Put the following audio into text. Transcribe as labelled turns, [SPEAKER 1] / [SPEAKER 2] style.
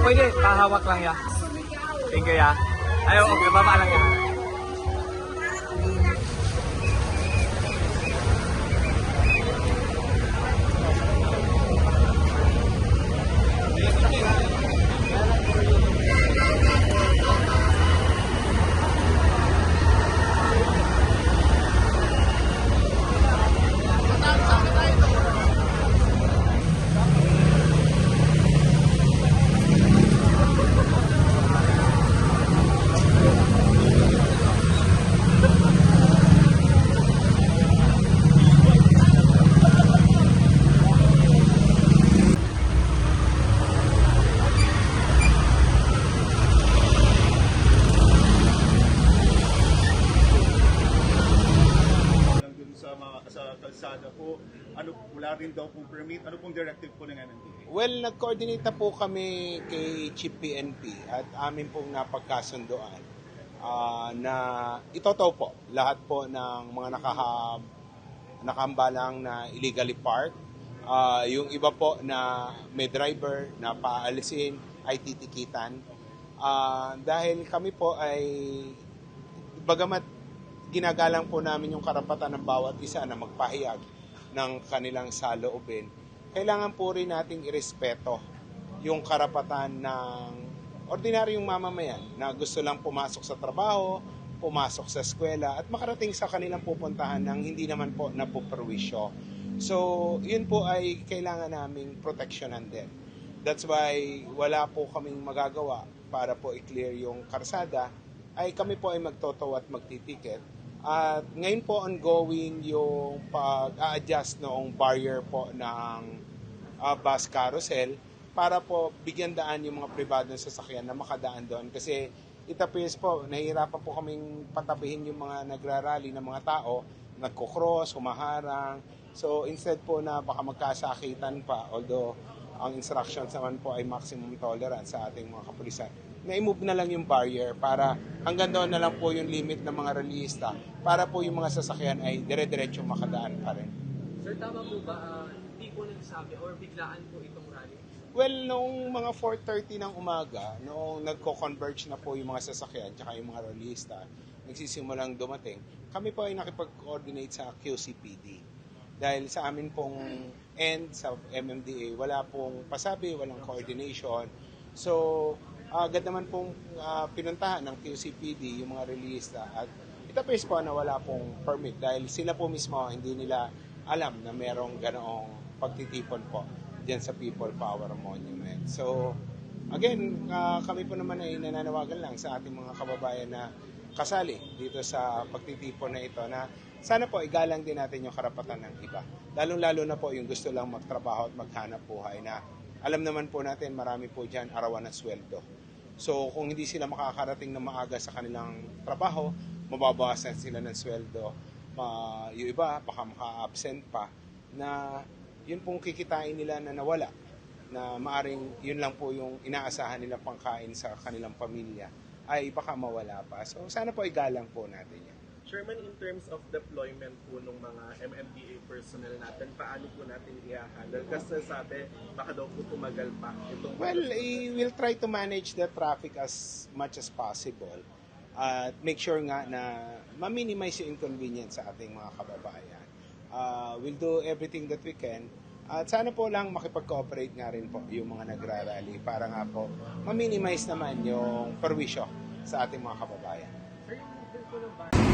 [SPEAKER 1] pwede, pahawak lang ya. Thank you ya. Ayo, okay, baba lang ya.
[SPEAKER 2] Sa kalsada po, wala rin daw pong permit, ano pong directive po ng MMDA?
[SPEAKER 3] Well, nag-coordinate na po kami kay Chief PNP at amin pong napagkasunduan na itotow po lahat po ng mga nakahambalang na illegally parked. Yung iba po na may driver na paalisin ay titikitan. Dahil kami po ay, bagamat ginagalang po namin yung karapatan ng bawat isa na magpahayag ng kanilang saloobin, kailangan po rin nating irespeto yung karapatan ng ordinaryong mamamayan na gusto lang pumasok sa trabaho, pumasok sa eskwela at makarating sa kanilang pupuntahan ng hindi naman po napuperwisyo. So, yun po ay kailangan naming proteksyonan din. That's why wala po kaming magagawa para po i-clear yung karsada, ay kami po ay magtotow at magtitiket. At ngayon po ongoing yung pag-a-adjust noong barrier po ng bus carousel para po bigyan daan yung mga pribadong sasakyan na makadaan doon. Kasi it appears po, nahihirapan po kaming patabihin yung mga nagrarally ng mga tao, nagko-cross, humaharang. So instead po na baka magkasakitan pa, although ang instructions naman po ay maximum tolerance sa ating mga kapulisan, na-move na lang yung barrier para hanggang doon na lang po yung limit ng mga rallyista para po yung mga sasakyan ay dire-diretso makadaan pa rin.
[SPEAKER 1] Sir, tama po ba, hindi po nagsabi or biglaan po itong rally?
[SPEAKER 3] Well, noong mga 4:30 ng umaga, noong nagko-converge na po yung mga sasakyan tsaka yung mga rallyista, nagsisimulang dumating, kami po ay nakipag-coordinate sa QCPD. Dahil sa amin pong end sa MMDA, wala pong pasabi, walang coordination. So, agad naman pong pinuntahan ng QCPD yung mga released at itapos po na wala pong permit dahil sila po mismo hindi nila alam na merong ganoong pagtitipon po dyan sa People Power Monument. So again, kami po naman ay nananawagan lang sa ating mga kababayan na kasali dito sa pagtitipon na ito na sana po igalang din natin yung karapatan ng iba. Lalong-lalo na po yung gusto lang magtrabaho at maghanap buhay na alam naman po natin marami po dyan arawan ng sweldo. So kung hindi sila makakarating na maaga sa kanilang trabaho, mababawasan sila ng sweldo. Yung iba baka maka-absent pa na yun pong kikitain nila na nawala. Na maaring yun lang po yung inaasahan nila pangkain sa kanilang pamilya ay baka mawala pa. So sana po igalang po natin yan.
[SPEAKER 4] Chairman, in terms of deployment po ng mga MMDA personnel natin, paano po natin i-handle? Kasi sabi, baka daw po tumagal pa.
[SPEAKER 3] Well, we'll try to manage the traffic as much as possible. At make sure nga na ma-minimize yung inconvenience sa ating mga kababayan. We'll do everything that we can. At sana po lang makipag-cooperate nga rin po yung mga nagrarally para nga po ma-minimize naman yung perwisyo sa ating mga kababayan.
[SPEAKER 1] Sir, yung po ng